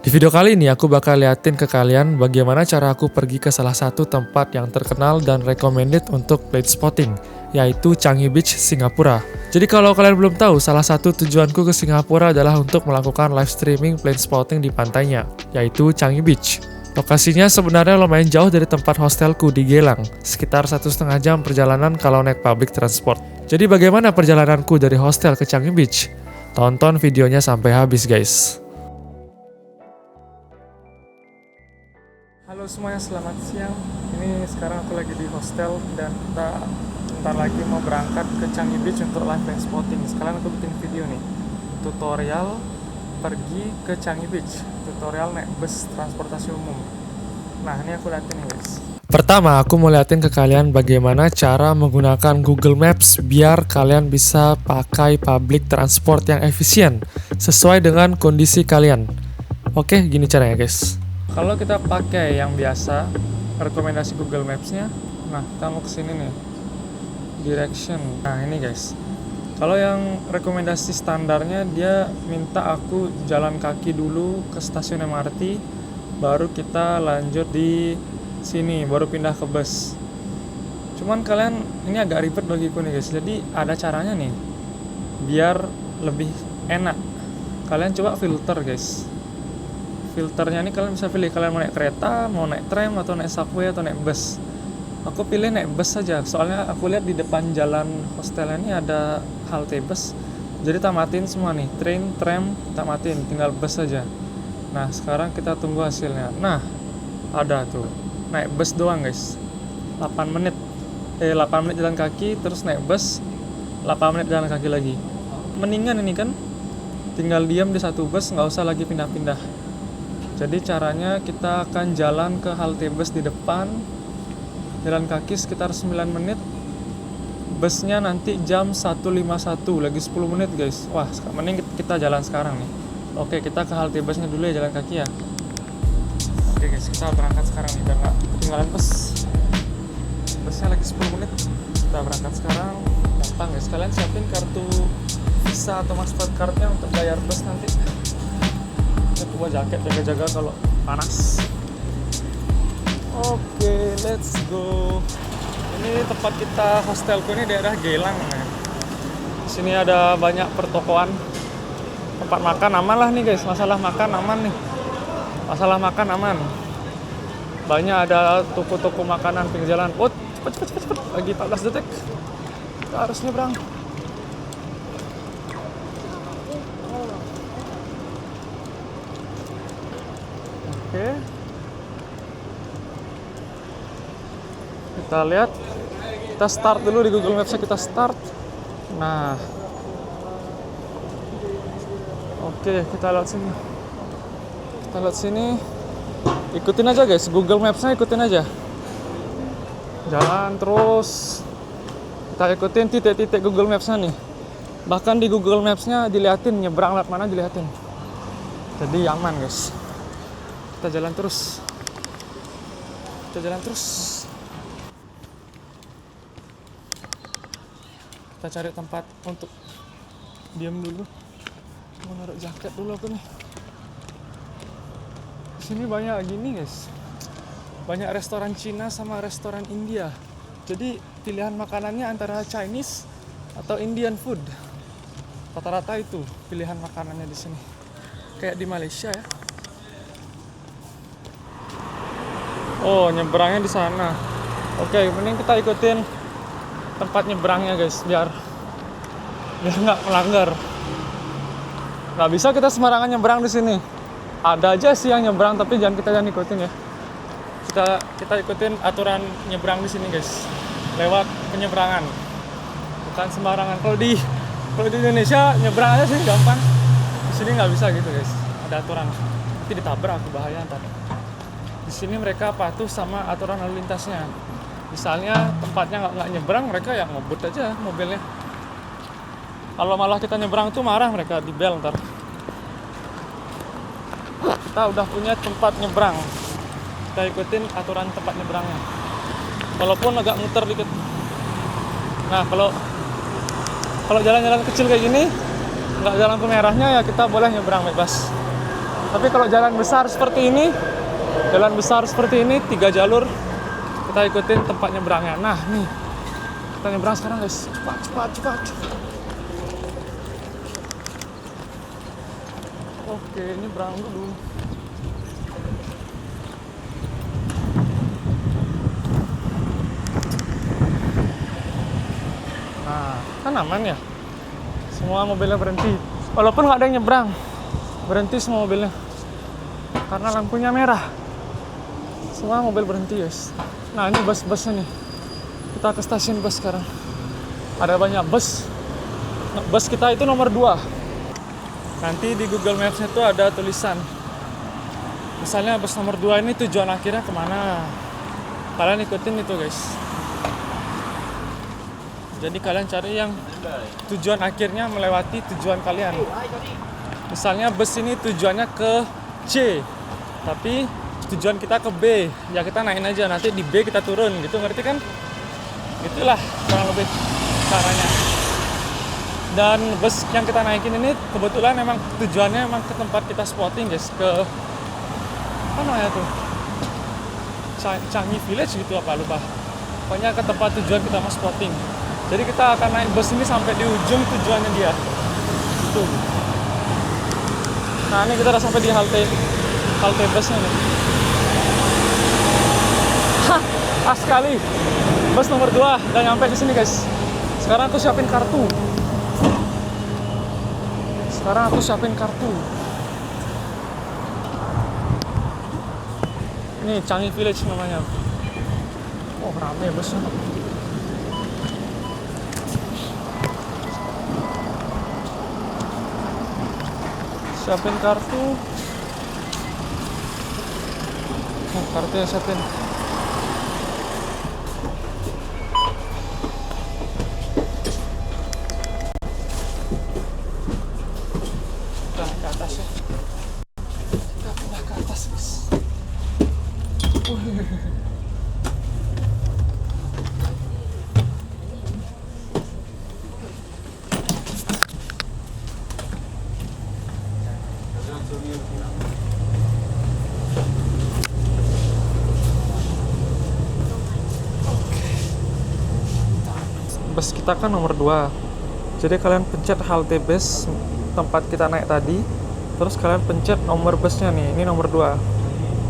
Di video kali ini aku bakal liatin ke kalian bagaimana cara aku pergi ke salah satu tempat yang terkenal dan recommended untuk plane spotting, yaitu Changi Beach, Singapura. Jadi kalau kalian belum tahu, salah satu tujuanku ke Singapura adalah untuk melakukan live streaming plane spotting di pantainya, yaitu Changi Beach. Lokasinya sebenarnya lumayan jauh dari tempat hostelku di Geylang, sekitar 1,5 jam perjalanan kalau naik public transport. Jadi bagaimana perjalananku dari hostel ke Changi Beach? Tonton videonya sampai habis guys. Halo semuanya, selamat siang. Ini sekarang aku lagi di hostel dan kita bentar lagi mau berangkat ke Changi Beach untuk live plane spotting. Sekarang aku bikin video nih, tutorial pergi ke Changi Beach, tutorial naik bus transportasi umum. Nah ini aku liatin nih guys. Pertama aku mau liatin ke kalian bagaimana cara menggunakan Google Maps biar kalian bisa pakai public transport yang efisien sesuai dengan kondisi kalian. Oke, gini caranya guys. Kalau kita pakai yang biasa, rekomendasi Google Maps-nya, nah kita mau kesini nih, direction. Nah ini guys, kalau yang rekomendasi standarnya dia minta aku jalan kaki dulu ke stasiun MRT, baru kita lanjut di sini, baru pindah ke bus. Cuman kalian, ini agak ribet bagiku nih guys, jadi ada caranya nih, biar lebih enak. Kalian coba filter guys. Filternya ini kalian bisa pilih, kalian mau naik kereta, mau naik tram, atau naik subway, atau naik bus. Aku pilih naik bus saja, soalnya aku lihat di depan jalan hostelnya ini ada halte bus. Jadi tamatin semua nih, train, tram, tamatin, tinggal bus saja. Nah sekarang kita tunggu hasilnya. Nah ada tuh, naik bus doang guys, 8 menit jalan kaki, terus naik bus 8 menit jalan kaki lagi. Mendingan ini kan, tinggal diam di satu bus, nggak usah lagi pindah-pindah. Jadi caranya kita akan jalan ke halte bus di depan, jalan kaki sekitar 9 menit. Busnya nanti jam 1.51, lagi 10 menit guys. Wah, mending kita jalan sekarang nih. Oke, kita ke halte busnya dulu ya, jalan kaki ya. Oke guys, kita berangkat sekarang nih, biar nggak ketinggalan bus. Busnya lagi 10 menit. Kita berangkat sekarang. Gampang guys, kalian siapin kartu Visa atau Mastercard-nya untuk bayar bus nanti. Aku bawa jaket jaga-jaga kalau panas. Oke, let's go. Ini tempat kita, hostelku ini daerah Geylang ya. Sini ada banyak pertokoan, tempat makan aman lah nih guys. Masalah makan aman nih. Masalah makan aman. Banyak ada toko-toko makanan pinggir jalan. Oh, cepet. Lagi 14 detik. Kita harus nyebrang. Oke, kita lihat, kita start dulu di Google Maps-nya, kita start. Nah, oke, kita lihat sini, ikutin aja guys, Google Maps-nya ikutin aja, jalan terus, kita ikutin titik-titik Google Maps-nya nih. Bahkan di Google Maps-nya dilihatin nyebrang lewat mana, dilihatin, jadi aman guys. Kita jalan terus. Kita cari tempat untuk diam dulu. Mau naruh jaket dulu aku nih. Di sini banyak gini guys, banyak restoran Cina sama restoran India. Jadi pilihan makanannya antara Chinese atau Indian food. Rata-rata itu pilihan makanannya di sini. Kayak di Malaysia ya. Oh, nyebrangnya di sana. Oke, mending kita ikutin tempat nyebrangnya guys, biar nggak melanggar. Nggak bisa kita sembarangan nyebrang di sini. Ada aja sih yang nyebrang, tapi jangan ikutin ya. Kita ikutin aturan nyebrang di sini guys, lewat penyeberangan, bukan sembarangan. Kalau di Indonesia nyebrang aja sih gampang. Di sini nggak bisa gitu guys, ada aturan. Nanti ditabrak, aku bahaya ntar. Di sini mereka patuh sama aturan lalu lintasnya. Misalnya tempatnya nggak nyebrang, mereka yang ngebut aja mobilnya. Kalau malah kita nyebrang tuh marah mereka, di bel ntar. Kita udah punya tempat nyebrang, kita ikutin aturan tempat nyebrangnya. Walaupun agak muter dikit. Nah kalau jalan-jalan kecil kayak gini, nggak ada lampu merahnya ya kita boleh nyebrang bebas. Tapi kalau jalan besar seperti ini, 3 jalur, kita ikutin tempat nyebrangnya. Nah, nih. Kita nyebrang sekarang, guys. Cepat. Oke, nyebrang dulu. Nah, kan aman ya. Semua mobilnya berhenti. Walaupun nggak ada yang nyebrang, berhenti semua mobilnya. Karena lampunya merah. Semua mobil berhenti, guys. Nah, ini bus-busnya nih. Kita ke stasiun bus sekarang. Ada banyak bus. Nah, bus kita itu nomor 2. Nanti di Google Maps-nya tuh ada tulisan. Misalnya bus nomor 2 ini tujuan akhirnya kemana. Kalian ikutin itu, guys. Jadi kalian cari yang tujuan akhirnya melewati tujuan kalian. Misalnya bus ini tujuannya ke C, tapi tujuan kita ke B. Ya kita naikin aja, nanti di B kita turun gitu, ngerti kan? Itulah kurang lebih caranya. Dan bus yang kita naikin ini kebetulan memang tujuannya memang ke tempat kita spotting, guys. Ke apa namanya tuh? Changi Village gitu apa lupa. Pokoknya ke tempat tujuan kita mau spotting. Jadi kita akan naik bus ini sampai di ujung tujuannya dia. Tuh. Nah, ini kita udah sampai di halte busnya nih. Hah, pas sekali. Bus nomor 2 udah nyampe di sini, guys. Sekarang aku siapin kartu. Ini Changi Village namanya. Oh, rame busnya. Siapin kartu. Oh, kartunya siapin. Udah ke atas ya. Kita pindah ke atas, guys. Bus kita kan nomor 2. Jadi kalian pencet halte bus tempat kita naik tadi. Terus kalian pencet nomor busnya nih. Ini nomor 2.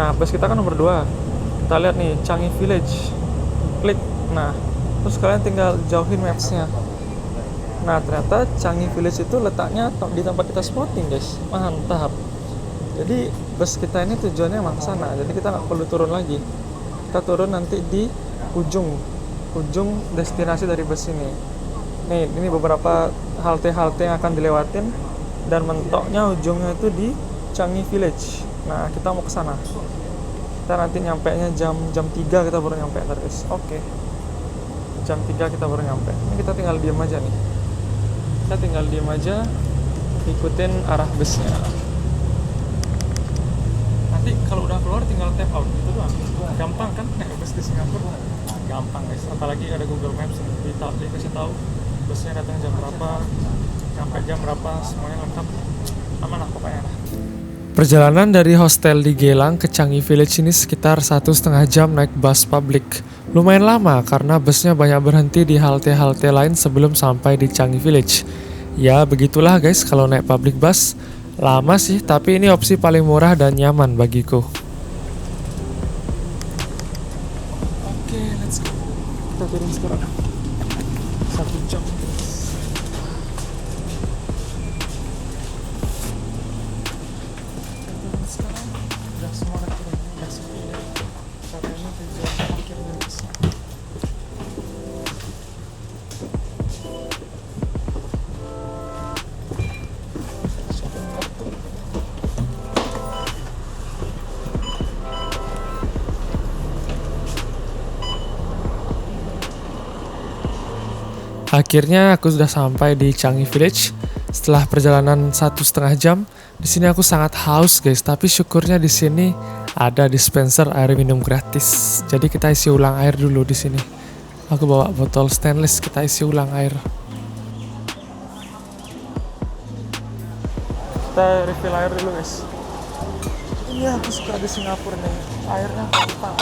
Nah, bus kita kan nomor 2. Kita lihat nih, Changi Village. Klik. Nah, terus kalian tinggal jauhin maps-nya. Nah, ternyata Changi Village itu letaknya di tempat kita spotting, guys. Mantap. Jadi bus kita ini tujuannya emang sana. Jadi kita nggak perlu turun lagi. Kita turun nanti di ujung destinasi dari bus ini. Nih, ini beberapa halte-halte yang akan dilewatin dan mentoknya ujungnya itu di Changi Village. Nah, kita mau ke sana. Kita nanti nyampenya jam 3 kita baru nyampe, guys. Oke. Jam 3 kita baru nyampe. Ini kita tinggal diam aja nih. Kita tinggal diam aja, ikutin arah busnya. Nanti kalau udah keluar tinggal tap out gitu doang. Gampang kan naik bus di Singapura? Gampang, guys. Apalagi ada Google Maps dikasih tahu busnya datang jam berapa, sampai jam berapa, semuanya lengkap. Aman lah pokoknya. Perjalanan dari hostel di Geylang ke Changi Village ini sekitar 1,5 jam naik bus publik. Lumayan lama karena busnya banyak berhenti di halte-halte lain sebelum sampai di Changi Village. Ya begitulah, guys, kalau naik public bus. Lama sih, tapi ini opsi paling murah dan nyaman bagiku. Oke, let's go. Kita turun sekarang. 1 jam. Akhirnya aku sudah sampai di Changi Village. Setelah perjalanan 1,5 jam, di sini aku sangat haus, guys. Tapi syukurnya di sini ada dispenser air minum gratis. Jadi kita isi ulang air dulu di sini. Aku bawa botol stainless, kita isi ulang air. Kita refill air dulu, guys. Ini aku suka di Singapura nih, airnya gampang.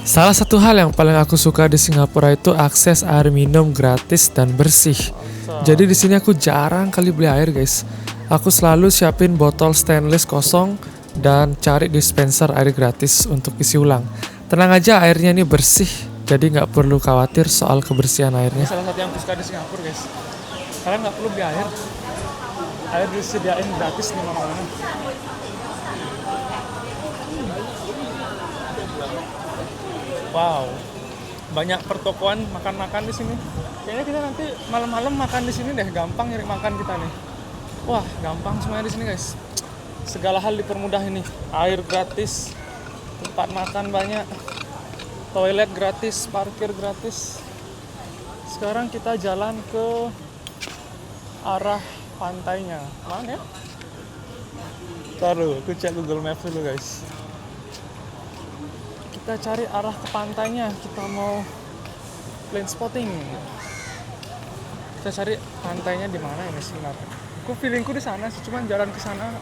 Salah satu hal yang paling aku suka di Singapura itu akses air minum gratis dan bersih. Jadi di sini aku jarang kali beli air, guys. Aku selalu siapin botol stainless kosong dan cari dispenser air gratis untuk isi ulang. Tenang aja, airnya ini bersih, jadi nggak perlu khawatir soal kebersihan airnya. Salah satu yang aku suka di Singapura, guys. Kalian nggak perlu beli air. Air disediain gratis di mana-mana. Wow, banyak pertokoan makan-makan di sini. Kayaknya kita nanti malam-malam makan di sini deh, gampang nyari makan kita nih. Wah, gampang semuanya di sini, guys. Segala hal dipermudah ini. Air gratis, tempat makan banyak, toilet gratis, parkir gratis. Sekarang kita jalan ke arah pantainya. Mana ya? Taruh, aku cek Google Maps dulu, guys. Kita cari arah ke pantainya. Kita mau plane spotting. Kita cari pantainya di mana ini sebenarnya. Aku feelingku di sana sih, cuman jalan ke sana.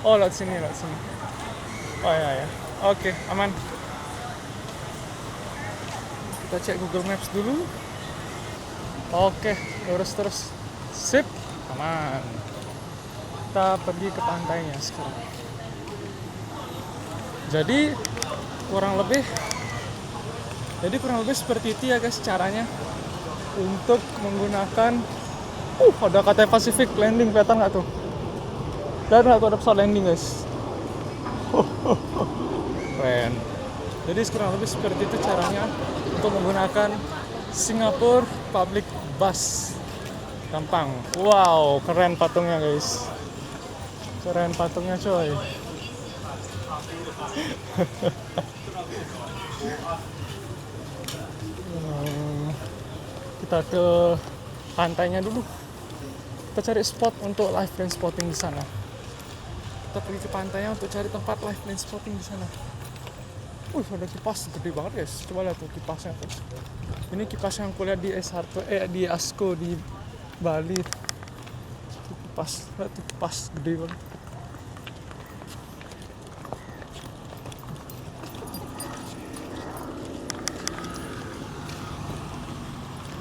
Oh, lewat sini, lewat sini. Oh ya. Oke, aman. Kita cek Google Maps dulu. Oke, lurus terus. Sip, aman. Kita pergi ke pantainya sekarang. Jadi kurang lebih seperti itu ya, guys, caranya untuk menggunakan ada Cathay Pacific landing, kelihatan nggak tuh? Dan nggak tuh ada pesawat landing, guys. Keren. Jadi kurang lebih seperti itu caranya untuk menggunakan Singapore Public Bus. Gampang. Wow, keren patungnya, guys. Keren patungnya, coy. Kita ke pantainya dulu. Kita cari spot untuk live plane spotting di sana. Kita pergi ke pantainya untuk cari tempat live plane spotting di sana. Ada kipas gede banget, guys. Coba lihat tuh kipasnya tuh. Ini kipas yang kulihat di di ASCO di Bali. Kipas, lihat tuh, kipas gede banget.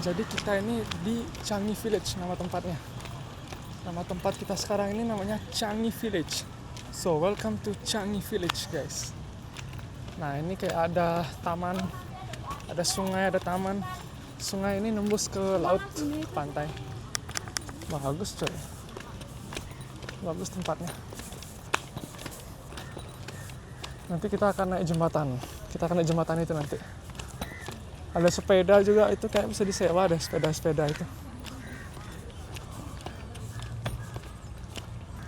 Jadi kita ini di Changi Village nama tempatnya. Nama tempat kita sekarang ini namanya Changi Village. So, welcome to Changi Village, guys. Nah, ini kayak ada taman, ada sungai, ada taman. Sungai ini nembus ke laut, pantai. Bagus, coy. Bagus tempatnya. Nanti kita akan naik jembatan. Kita akan naik jembatan itu nanti. Ada sepeda juga, itu kayak bisa disewa deh, sepeda-sepeda itu.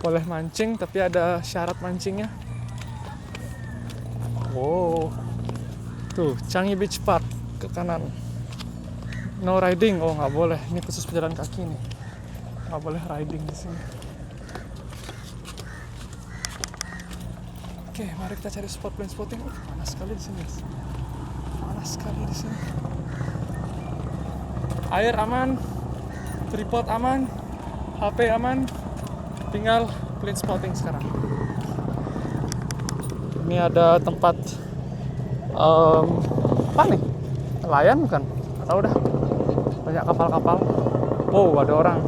Boleh mancing, tapi ada syarat mancingnya. Wow. Tuh, Changi Beach Park ke kanan. No riding, nggak boleh. Ini khusus pejalan kaki nih. Nggak boleh riding di sini. Oke, mari kita cari spot plane spotting. Panas sekali di sini, guys. Panas sekali di sini. Air aman, tripod aman, HP aman, tinggal plane spotting sekarang. Ini ada tempat apa nih? Nelayan bukan? Nggak tahu dah. Banyak kapal-kapal. Wow, ada orang.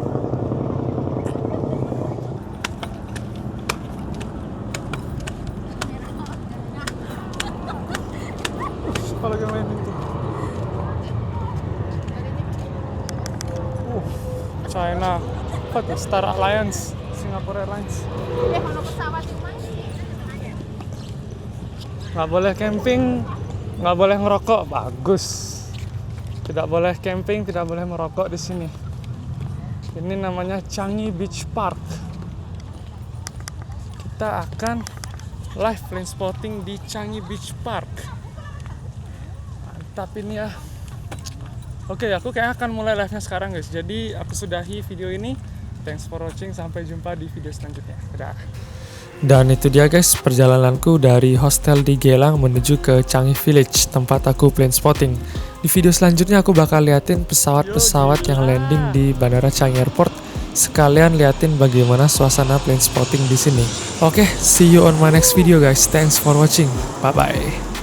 Siapa lagi main itu? China, apa tuh? Star Alliance, Singapore Airlines. Nggak boleh camping, nggak boleh ngerokok, bagus. Tidak boleh camping, tidak boleh merokok di sini. Ini namanya Changi Beach Park. Kita akan live plane spotting di Changi Beach Park. Mantap ini ya. Oke, aku kayak akan mulai live-nya sekarang, guys. Jadi aku sudahi video ini. Thanks for watching. Sampai jumpa di video selanjutnya. Dadah. Dan itu dia, guys, perjalananku dari hostel di Geylang menuju ke Changi Village, tempat aku plane spotting. Di video selanjutnya aku bakal liatin pesawat-pesawat yang landing di Bandara Changi Airport, sekalian liatin bagaimana suasana plane spotting di sini. Oke, see you on my next video guys. Thanks for watching. Bye bye.